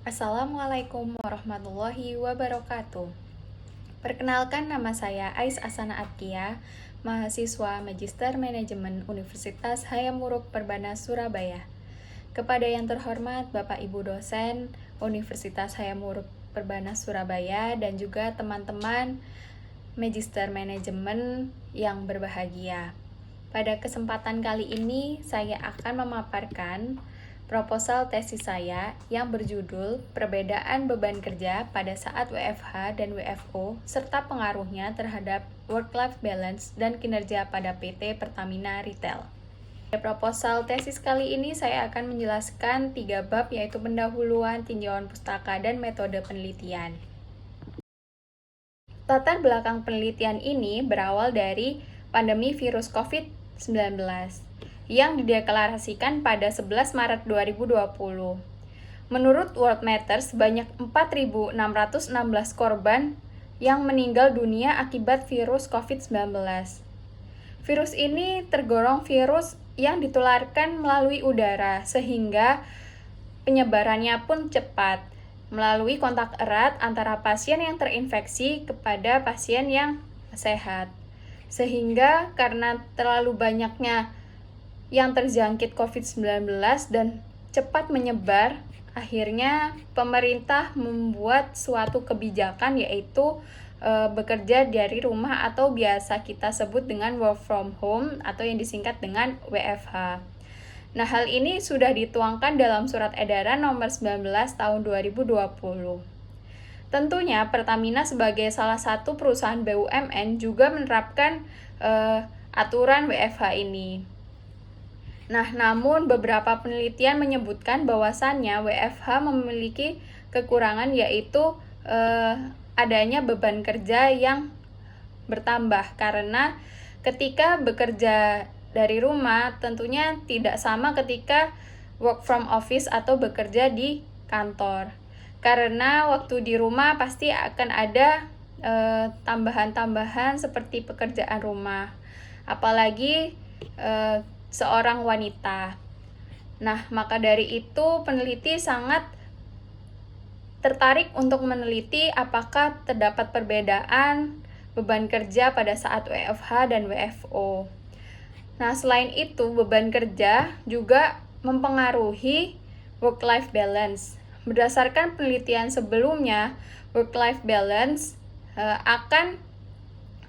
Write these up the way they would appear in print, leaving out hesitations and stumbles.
Assalamualaikum warahmatullahi wabarakatuh. Perkenalkan, nama saya Ais Asana Atkia, mahasiswa Magister Manajemen Universitas Hayam Wuruk Perbanas Surabaya. Kepada yang terhormat Bapak Ibu dosen Universitas Hayam Wuruk Perbanas Surabaya dan juga teman-teman Magister Manajemen yang berbahagia. Pada kesempatan kali ini saya akan memaparkan proposal tesis saya yang berjudul Perbedaan Beban Kerja pada saat WFH dan WFO serta pengaruhnya terhadap work-life balance dan kinerja pada PT Pertamina Retail. Pada proposal tesis kali ini saya akan menjelaskan 3 bab, yaitu pendahuluan, tinjauan pustaka, dan metode penelitian. Latar belakang penelitian ini berawal dari pandemi virus COVID-19 yang dideklarasikan pada 11 Maret 2020. Menurut World Matters, sebanyak 4.616 korban yang meninggal dunia akibat virus COVID-19. Virus ini tergolong virus yang ditularkan melalui udara, sehingga penyebarannya pun cepat melalui kontak erat antara pasien yang terinfeksi kepada pasien yang sehat. Sehingga karena terlalu banyaknya yang terjangkit COVID-19 dan cepat menyebar, akhirnya pemerintah membuat suatu kebijakan, yaitu bekerja dari rumah atau biasa kita sebut dengan work from home atau yang disingkat dengan WFH. Nah, hal ini sudah dituangkan dalam Surat Edaran Nomor 19 Tahun 2020. Tentunya Pertamina sebagai salah satu perusahaan BUMN juga menerapkan aturan WFH ini. Nah, namun beberapa penelitian menyebutkan bahwasannya WFH memiliki kekurangan, yaitu adanya beban kerja yang bertambah karena ketika bekerja dari rumah tentunya tidak sama ketika work from office atau bekerja di kantor. Karena waktu di rumah pasti akan ada tambahan-tambahan seperti pekerjaan rumah, apalagi seorang wanita. Nah, maka dari itu peneliti sangat tertarik untuk meneliti apakah terdapat perbedaan beban kerja pada saat WFH dan WFO. Nah, selain itu, beban kerja juga mempengaruhi work-life balance. Berdasarkan penelitian sebelumnya, work-life balance akan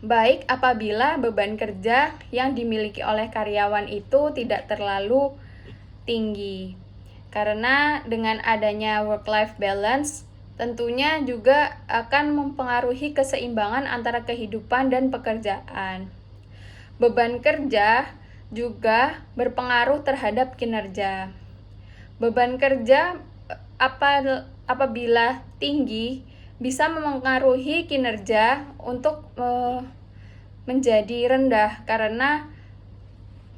baik apabila beban kerja yang dimiliki oleh karyawan itu tidak terlalu tinggi. Karena dengan adanya work-life balance, tentunya juga akan mempengaruhi keseimbangan antara kehidupan dan pekerjaan. Beban kerja juga berpengaruh terhadap kinerja. Beban kerja apabila tinggi bisa mempengaruhi kinerja untuk menjadi rendah, karena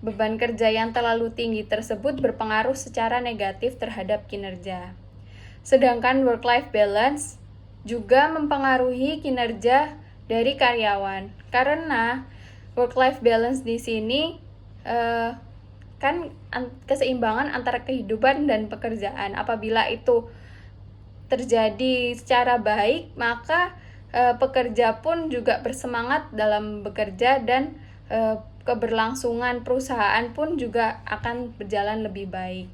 beban kerja yang terlalu tinggi tersebut berpengaruh secara negatif terhadap kinerja. Sedangkan work-life balance juga mempengaruhi kinerja dari karyawan, karena work-life balance di sini kan keseimbangan antara kehidupan dan pekerjaan. Apabila itu terjadi secara baik, maka pekerja pun juga bersemangat dalam bekerja dan keberlangsungan perusahaan pun juga akan berjalan lebih baik.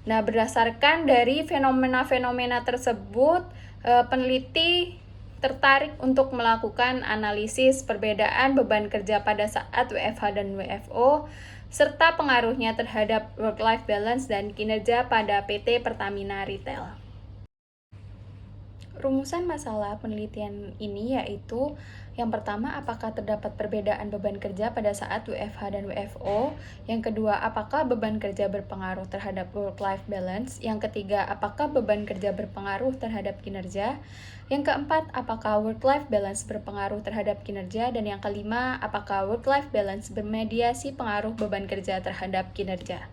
Nah, berdasarkan dari fenomena-fenomena tersebut, peneliti tertarik untuk melakukan analisis perbedaan beban kerja pada saat WFH dan WFO serta pengaruhnya terhadap work-life balance dan kinerja pada PT Pertamina Retail. Rumusan masalah penelitian ini yaitu: yang pertama, apakah terdapat perbedaan beban kerja pada saat WFH dan WFO? Yang kedua, apakah beban kerja berpengaruh terhadap work-life balance? Yang ketiga, apakah beban kerja berpengaruh terhadap kinerja? Yang keempat, apakah work-life balance berpengaruh terhadap kinerja? Dan yang kelima, apakah work-life balance bermediasi pengaruh beban kerja terhadap kinerja?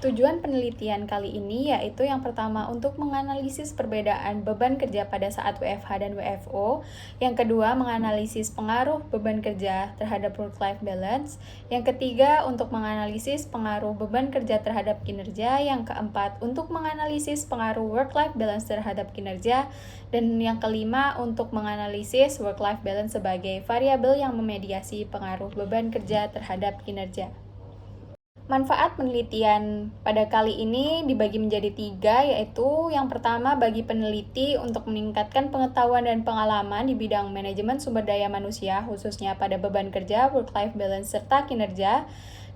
Tujuan penelitian kali ini yaitu yang pertama untuk menganalisis perbedaan beban kerja pada saat WFH dan WFO, yang kedua menganalisis pengaruh beban kerja terhadap work-life balance, yang ketiga untuk menganalisis pengaruh beban kerja terhadap kinerja, yang keempat untuk menganalisis pengaruh work-life balance terhadap kinerja, dan yang kelima untuk menganalisis work-life balance sebagai variabel yang memediasi pengaruh beban kerja terhadap kinerja. Manfaat penelitian pada kali ini dibagi menjadi 3, yaitu yang pertama bagi peneliti untuk meningkatkan pengetahuan dan pengalaman di bidang manajemen sumber daya manusia, khususnya pada beban kerja, work-life balance, serta kinerja.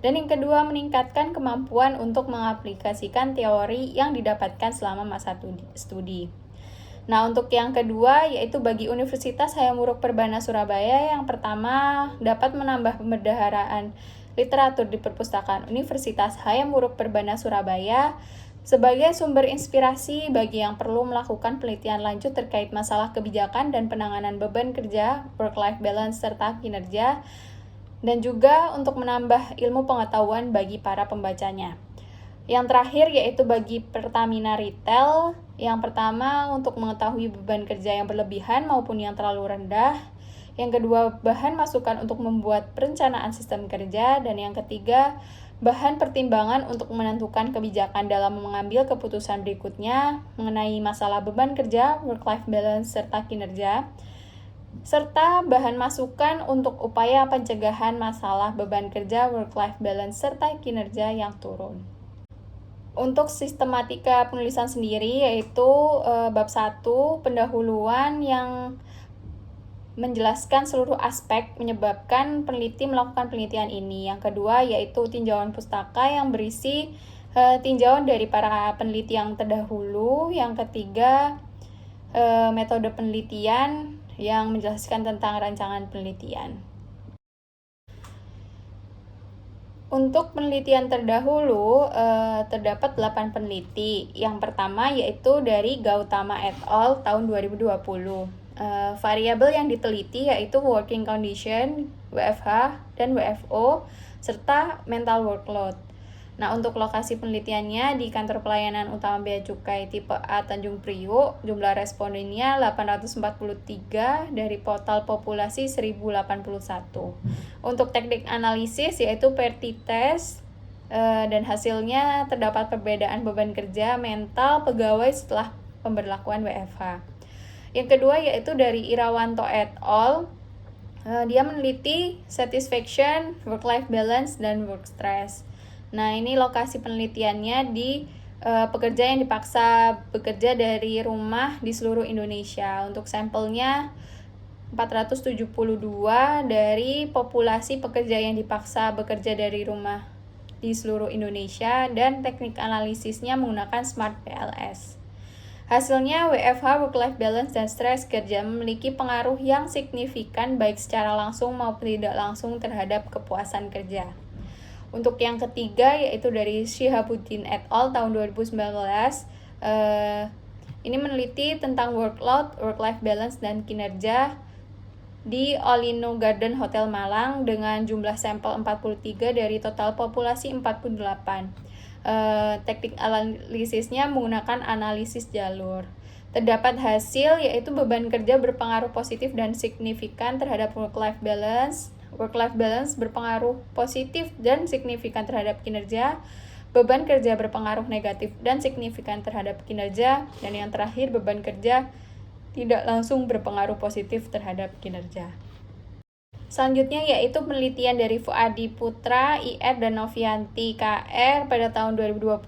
Dan yang kedua, meningkatkan kemampuan untuk mengaplikasikan teori yang didapatkan selama masa studi. Nah, untuk yang kedua, yaitu bagi Universitas Hayam Wuruk Perbana Surabaya, yang pertama dapat menambah pembendaharaan literatur di perpustakaan Universitas Hayam Wuruk Perbana Surabaya sebagai sumber inspirasi bagi yang perlu melakukan penelitian lanjut terkait masalah kebijakan dan penanganan beban kerja, work-life balance, serta kinerja, dan juga untuk menambah ilmu pengetahuan bagi para pembacanya. Yang terakhir yaitu bagi Pertamina Retail, yang pertama untuk mengetahui beban kerja yang berlebihan maupun yang terlalu rendah, yang kedua bahan masukan untuk membuat perencanaan sistem kerja, dan yang ketiga bahan pertimbangan untuk menentukan kebijakan dalam mengambil keputusan berikutnya mengenai masalah beban kerja, work-life balance, serta kinerja, serta bahan masukan untuk upaya pencegahan masalah beban kerja, work-life balance, serta kinerja yang turun. Untuk sistematika penulisan sendiri yaitu bab 1 pendahuluan yang menjelaskan seluruh aspek menyebabkan peneliti melakukan penelitian ini. Yang kedua yaitu tinjauan pustaka yang berisi tinjauan dari para peneliti yang terdahulu. Yang ketiga metode penelitian yang menjelaskan tentang rancangan penelitian. Untuk penelitian terdahulu, terdapat 8 peneliti. Yang pertama yaitu dari Gautama et al. Tahun 2020. Variabel yang diteliti yaitu working condition, WFH, dan WFO, serta mental workload. Nah, untuk lokasi penelitiannya di Kantor Pelayanan Utama Bea Cukai tipe A Tanjung Priok, jumlah respondennya 843 dari total populasi 1081. Untuk teknik analisis yaitu PERTI test, dan hasilnya terdapat perbedaan beban kerja mental pegawai setelah pemberlakuan WFH. Yang kedua yaitu dari Irawanto et al. Dia meneliti satisfaction, work-life balance, dan work stress. Nah, ini lokasi penelitiannya di pekerja yang dipaksa bekerja dari rumah di seluruh Indonesia. Untuk sampelnya 472 dari populasi pekerja yang dipaksa bekerja dari rumah di seluruh Indonesia, dan teknik analisisnya menggunakan Smart PLS. Hasilnya, WFH, work-life balance, dan stres kerja memiliki pengaruh yang signifikan baik secara langsung maupun tidak langsung terhadap kepuasan kerja. Untuk yang ketiga, yaitu dari Shihabuddin et al. Tahun 2019, ini meneliti tentang workload, work-life balance, dan kinerja di Olino Garden Hotel Malang dengan jumlah sampel 43 dari total populasi 48. Teknik analisisnya menggunakan analisis jalur. Terdapat hasil yaitu beban kerja berpengaruh positif dan signifikan terhadap work-life balance. Work-life balance berpengaruh positif dan signifikan terhadap kinerja. Beban kerja berpengaruh negatif dan signifikan terhadap kinerja. Dan yang terakhir, beban kerja tidak langsung berpengaruh positif terhadap kinerja. Selanjutnya yaitu penelitian dari Fuadi Putra, IR, dan Novianti, KR pada tahun 2020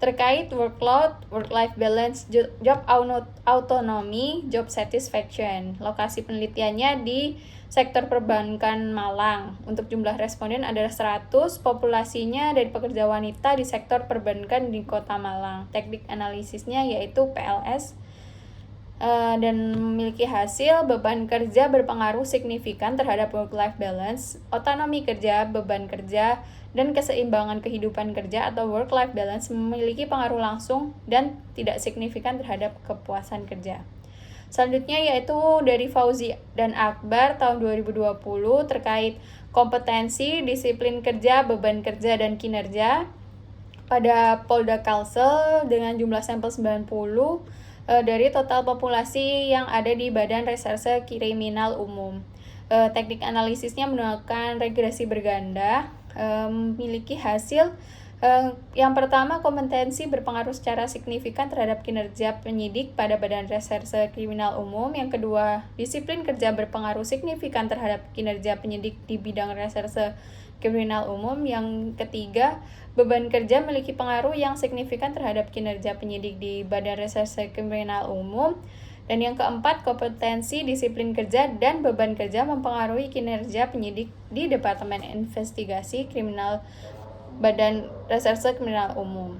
terkait workload, work-life balance, job autonomy, job satisfaction. Lokasi penelitiannya di sektor perbankan Malang. Untuk jumlah responden adalah 100, populasinya dari pekerja wanita di sektor perbankan di Kota Malang. Teknik analisisnya yaitu PLS, dan memiliki hasil beban kerja berpengaruh signifikan terhadap work-life balance, otonomi kerja, beban kerja, dan keseimbangan kehidupan kerja atau work-life balance memiliki pengaruh langsung dan tidak signifikan terhadap kepuasan kerja. Selanjutnya yaitu dari Fauzi dan Akbar tahun 2020 terkait kompetensi, disiplin kerja, beban kerja, dan kinerja. pada Polda Kalsel dengan jumlah sampel 90 dari total populasi yang ada di Badan Reserse Kriminal Umum. Teknik analisisnya menggunakan regresi berganda, memiliki hasil yang pertama, kompetensi berpengaruh secara signifikan terhadap kinerja penyidik pada Badan Reserse Kriminal Umum. Yang kedua, disiplin kerja berpengaruh signifikan terhadap kinerja penyidik di bidang reserse kriminal umum. Yang ketiga, beban kerja memiliki pengaruh yang signifikan terhadap kinerja penyidik di Badan Reserse Kriminal Umum. Dan yang keempat, kompetensi, disiplin kerja, dan beban kerja mempengaruhi kinerja penyidik di Departemen Investigasi Kriminal Badan Reserse Kriminal Umum.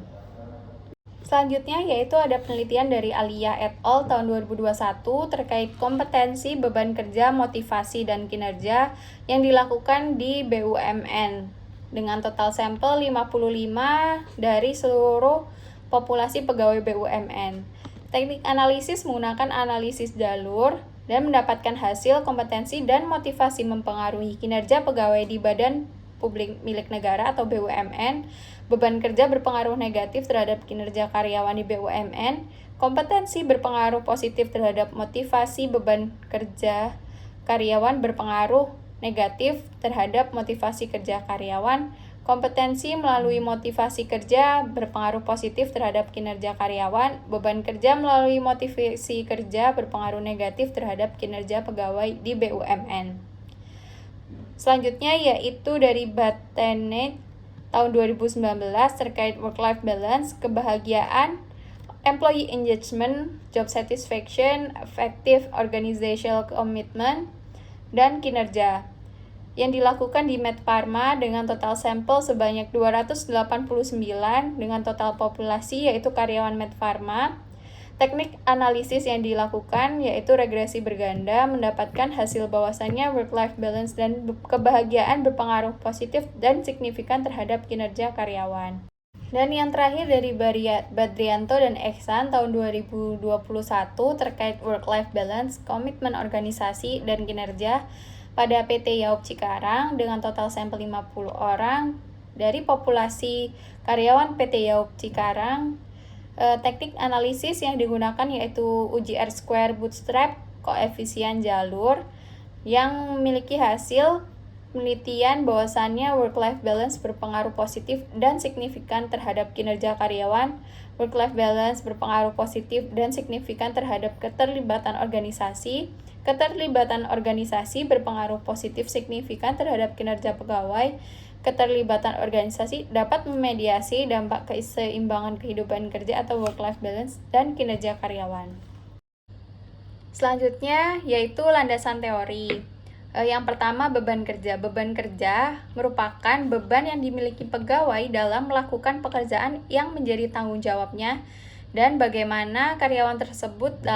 Selanjutnya yaitu ada penelitian dari Alia et al. Tahun 2021 terkait kompetensi, beban kerja, motivasi, dan kinerja yang dilakukan di BUMN dengan total sampel 55 dari seluruh populasi pegawai BUMN. Teknik analisis menggunakan analisis jalur dan mendapatkan hasil kompetensi dan motivasi mempengaruhi kinerja pegawai di Badan Publik Milik Negara atau BUMN. Beban kerja berpengaruh negatif terhadap kinerja karyawan di BUMN. Kompetensi berpengaruh positif terhadap motivasi. Beban kerja karyawan berpengaruh negatif terhadap motivasi kerja karyawan. Kompetensi melalui motivasi kerja berpengaruh positif terhadap kinerja karyawan. Beban kerja melalui motivasi kerja berpengaruh negatif terhadap kinerja pegawai di BUMN. Selanjutnya yaitu dari Batenet tahun 2019 terkait work-life balance, kebahagiaan, employee engagement, job satisfaction, effective organizational commitment, dan kinerja yang dilakukan di Medpharma dengan total sampel sebanyak 289 dengan total populasi yaitu karyawan Medpharma. Teknik analisis yang dilakukan yaitu regresi berganda mendapatkan hasil bahwasannya work-life balance dan kebahagiaan berpengaruh positif dan signifikan terhadap kinerja karyawan. Dan yang terakhir dari Badrianto dan Ehsan tahun 2021 terkait work-life balance, komitmen organisasi, dan kinerja pada PT Yaob Cikarang dengan total sampel 50 orang dari populasi karyawan PT Yaob Cikarang. Teknik analisis yang digunakan yaitu uji R-square bootstrap, koefisien jalur, yang memiliki hasil penelitian bahwasannya work-life balance berpengaruh positif dan signifikan terhadap kinerja karyawan. Work-life balance berpengaruh positif dan signifikan terhadap keterlibatan organisasi. Keterlibatan organisasi berpengaruh positif signifikan terhadap kinerja pegawai. Keterlibatan organisasi dapat memediasi dampak keseimbangan kehidupan kerja atau work-life balance dan kinerja karyawan. Selanjutnya yaitu landasan teori. Yang pertama, beban kerja. Beban kerja merupakan beban yang dimiliki pegawai dalam melakukan pekerjaan yang menjadi tanggung jawabnya dan bagaimana karyawan tersebut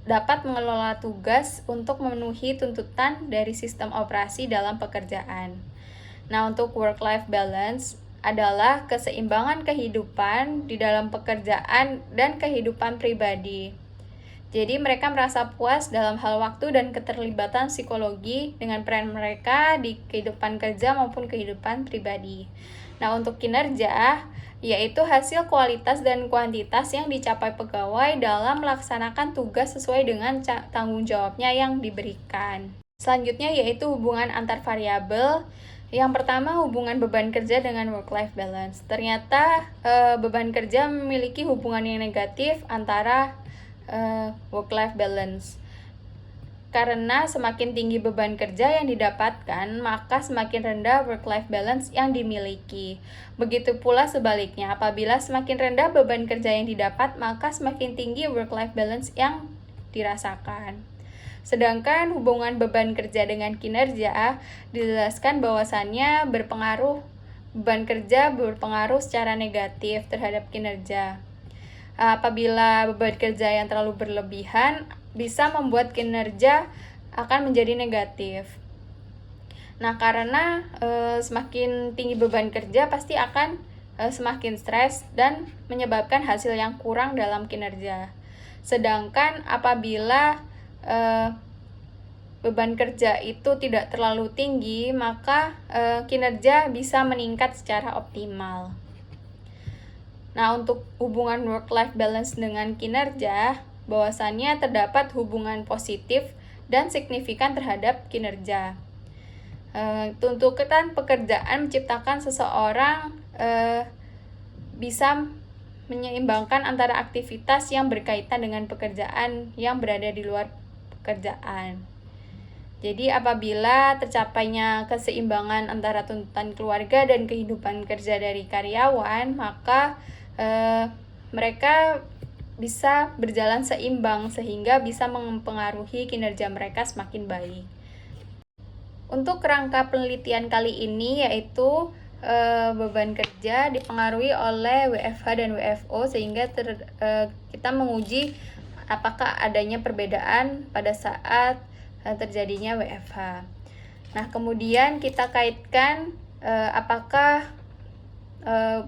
dapat mengelola tugas untuk memenuhi tuntutan dari sistem operasi dalam pekerjaan. Nah, untuk work-life balance adalah keseimbangan kehidupan di dalam pekerjaan dan kehidupan pribadi. Jadi mereka merasa puas dalam hal waktu dan keterlibatan psikologi dengan peran mereka di kehidupan kerja maupun kehidupan pribadi. Nah, untuk kinerja, yaitu hasil kualitas dan kuantitas yang dicapai pegawai dalam melaksanakan tugas sesuai dengan tanggung jawabnya yang diberikan. Selanjutnya yaitu hubungan antar variabel. Yang pertama, hubungan beban kerja dengan work-life balance. Ternyata beban kerja memiliki hubungan yang negatif antara work-life balance. Karena semakin tinggi beban kerja yang didapatkan, maka semakin rendah work-life balance yang dimiliki. Begitu pula sebaliknya, apabila semakin rendah beban kerja yang didapat, maka semakin tinggi work-life balance yang dirasakan. Sedangkan hubungan beban kerja dengan kinerja dijelaskan bahwasannya beban kerja berpengaruh secara negatif terhadap kinerja. Apabila beban kerja yang terlalu berlebihan bisa membuat kinerja akan menjadi negatif. Nah, karena semakin tinggi beban kerja pasti akan semakin stres dan menyebabkan hasil yang kurang dalam kinerja. Sedangkan apabila beban kerja itu tidak terlalu tinggi, maka kinerja bisa meningkat secara optimal. Nah, untuk hubungan work-life balance dengan kinerja, bahwasannya terdapat hubungan positif dan signifikan terhadap kinerja. Tuntutan pekerjaan menciptakan seseorang bisa menyeimbangkan antara aktivitas yang berkaitan dengan pekerjaan yang berada di luar pekerjaan. Jadi apabila tercapainya keseimbangan antara tuntutan keluarga dan kehidupan kerja dari karyawan, maka mereka bisa berjalan seimbang sehingga bisa mempengaruhi kinerja mereka semakin baik. Untuk kerangka penelitian kali ini yaitu beban kerja dipengaruhi oleh WFH dan WFO sehingga kita menguji apakah adanya perbedaan pada saat terjadinya WFH. Nah, kemudian kita kaitkan apakah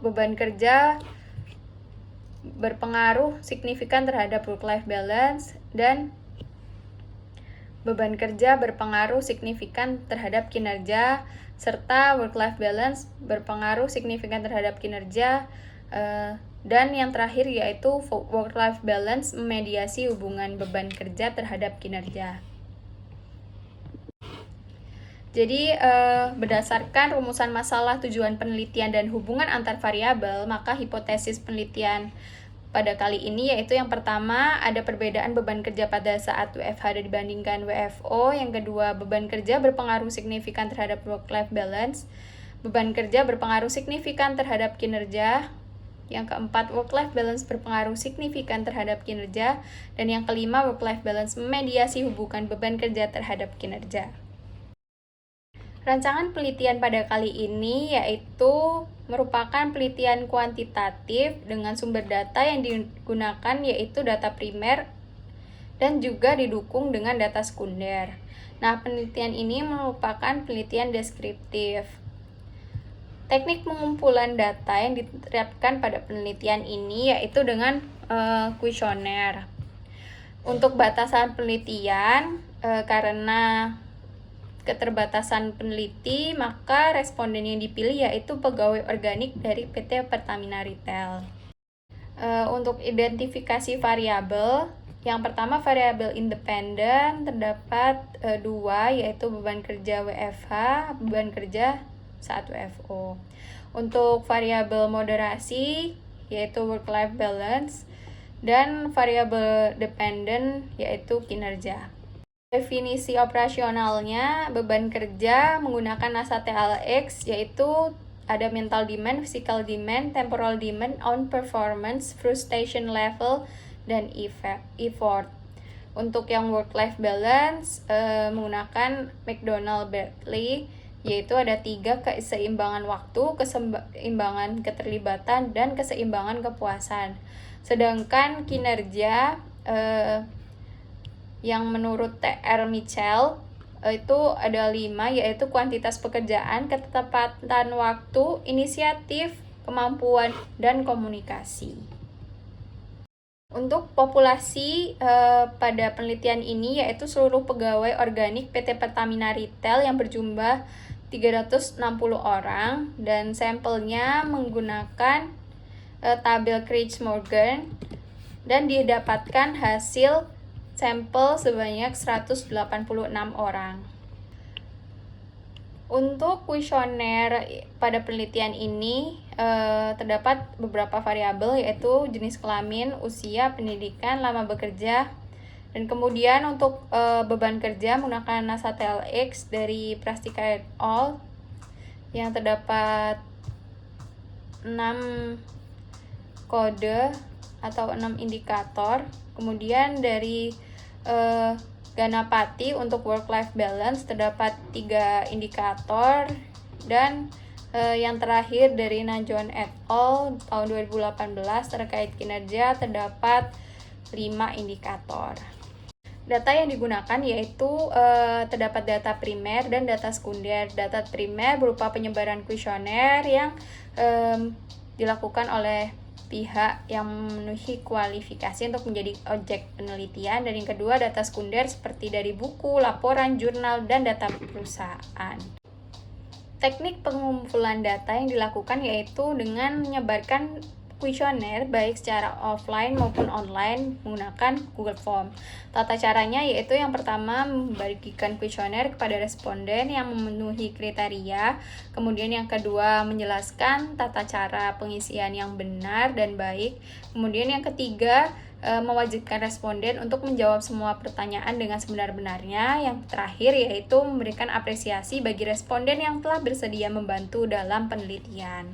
beban kerja berpengaruh signifikan terhadap work-life balance dan beban kerja berpengaruh signifikan terhadap kinerja, serta work-life balance berpengaruh signifikan terhadap kinerja, dan yang terakhir yaitu work-life balance memediasi hubungan beban kerja terhadap kinerja. Jadi, berdasarkan rumusan masalah, tujuan penelitian, dan hubungan antar variabel, maka hipotesis penelitian pada kali ini yaitu yang pertama, ada perbedaan beban kerja pada saat WFH dibandingkan WFO. Yang kedua, beban kerja berpengaruh signifikan terhadap work-life balance. Beban kerja berpengaruh signifikan terhadap kinerja. Yang keempat, work-life balance berpengaruh signifikan terhadap kinerja. Dan yang kelima, work-life balance memediasi hubungan beban kerja terhadap kinerja. Rancangan penelitian pada kali ini yaitu merupakan penelitian kuantitatif dengan sumber data yang digunakan yaitu data primer dan juga didukung dengan data sekunder. Nah, penelitian ini merupakan penelitian deskriptif. Teknik pengumpulan data yang diterapkan pada penelitian ini yaitu dengan kuesioner. Untuk batasan penelitian, karena keterbatasan peneliti, maka responden yang dipilih yaitu pegawai organik dari PT Pertamina Retail. Untuk identifikasi variabel, yang pertama variabel independen terdapat dua, yaitu beban kerja WFH, beban kerja saat WFO. Untuk variabel moderasi yaitu work-life balance, dan variabel dependen yaitu kinerja. Definisi operasionalnya, beban kerja menggunakan NASA TLX yaitu ada mental demand, physical demand, temporal demand, on performance, frustration level, dan effort. Untuk yang work-life balance menggunakan McDonald-Berkeley yaitu ada 3, keseimbangan waktu, keseimbangan keterlibatan, dan keseimbangan kepuasan. Sedangkan kinerja yang menurut T.R. Mitchell itu ada 5, yaitu kuantitas pekerjaan, ketepatan waktu, inisiatif, kemampuan, dan komunikasi. Untuk populasi pada penelitian ini yaitu seluruh pegawai organik PT Pertamina Retail yang berjumlah 360 orang dan sampelnya menggunakan tabel Kretsch-Morgan dan didapatkan hasil sampel sebanyak 186 orang. Untuk kuesioner pada penelitian ini terdapat beberapa variabel yaitu jenis kelamin, usia, pendidikan, lama bekerja, dan kemudian untuk beban kerja menggunakan NASA TLX dari Prastika et al. Yang terdapat 6 kode atau 6 indikator. Kemudian dari Ganapati untuk work-life balance terdapat 3 indikator, dan yang terakhir dari Najon et al. Tahun 2018 terkait kinerja terdapat 5 indikator. Data yang digunakan yaitu terdapat data primer dan data sekunder. Data primer berupa penyebaran kuesioner yang dilakukan oleh pihak yang memenuhi kualifikasi untuk menjadi objek penelitian, dan yang kedua data sekunder seperti dari buku, laporan, jurnal, dan data perusahaan. Teknik pengumpulan data yang dilakukan yaitu dengan menyebarkan kuesioner baik secara offline maupun online menggunakan Google Form. Tata caranya yaitu yang pertama membagikan kuesioner kepada responden yang memenuhi kriteria, kemudian yang kedua menjelaskan tata cara pengisian yang benar dan baik, kemudian yang ketiga mewajibkan responden untuk menjawab semua pertanyaan dengan sebenar-benarnya. Yang terakhir yaitu memberikan apresiasi bagi responden yang telah bersedia membantu dalam penelitian.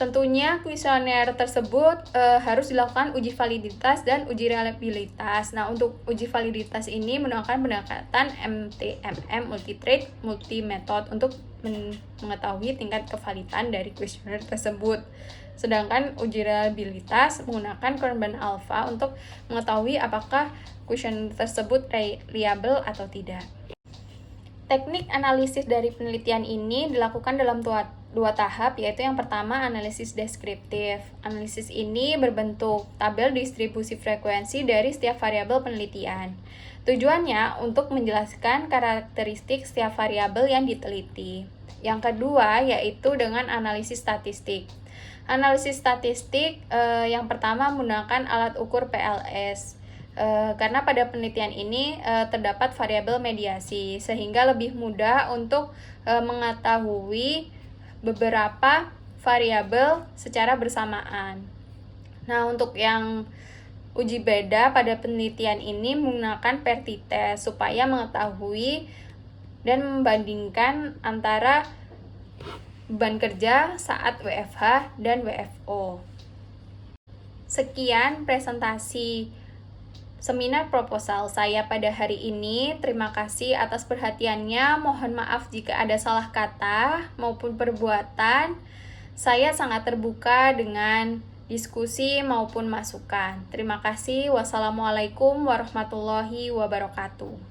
Tentunya kuesioner tersebut harus dilakukan uji validitas dan uji reliabilitas. Nah, untuk uji validitas ini menggunakan pendekatan MTMM, multi-trait, multi-method untuk mengetahui tingkat kevalidan dari kuesioner tersebut. Sedangkan uji reliabilitas menggunakan korban alfa untuk mengetahui apakah kuesioner tersebut reliable atau tidak. Teknik analisis dari penelitian ini dilakukan dalam dua tahap, yaitu yang pertama analisis deskriptif. Analisis ini berbentuk tabel distribusi frekuensi dari setiap variabel penelitian. Tujuannya untuk menjelaskan karakteristik setiap variabel yang diteliti. Yang kedua yaitu dengan analisis statistik. Analisis statistik yang pertama menggunakan alat ukur PLS. Karena pada penelitian ini terdapat variabel mediasi, sehingga lebih mudah untuk mengetahui beberapa variabel secara bersamaan. Nah, untuk yang uji beda pada penelitian ini menggunakan perti-test supaya mengetahui dan membandingkan antara beban kerja saat WFH dan WFO. Sekian presentasi seminar proposal saya pada hari ini. Terima kasih atas perhatiannya. Mohon maaf jika ada salah kata maupun perbuatan. Saya sangat terbuka dengan diskusi maupun masukan. Terima kasih. Wassalamualaikum warahmatullahi wabarakatuh.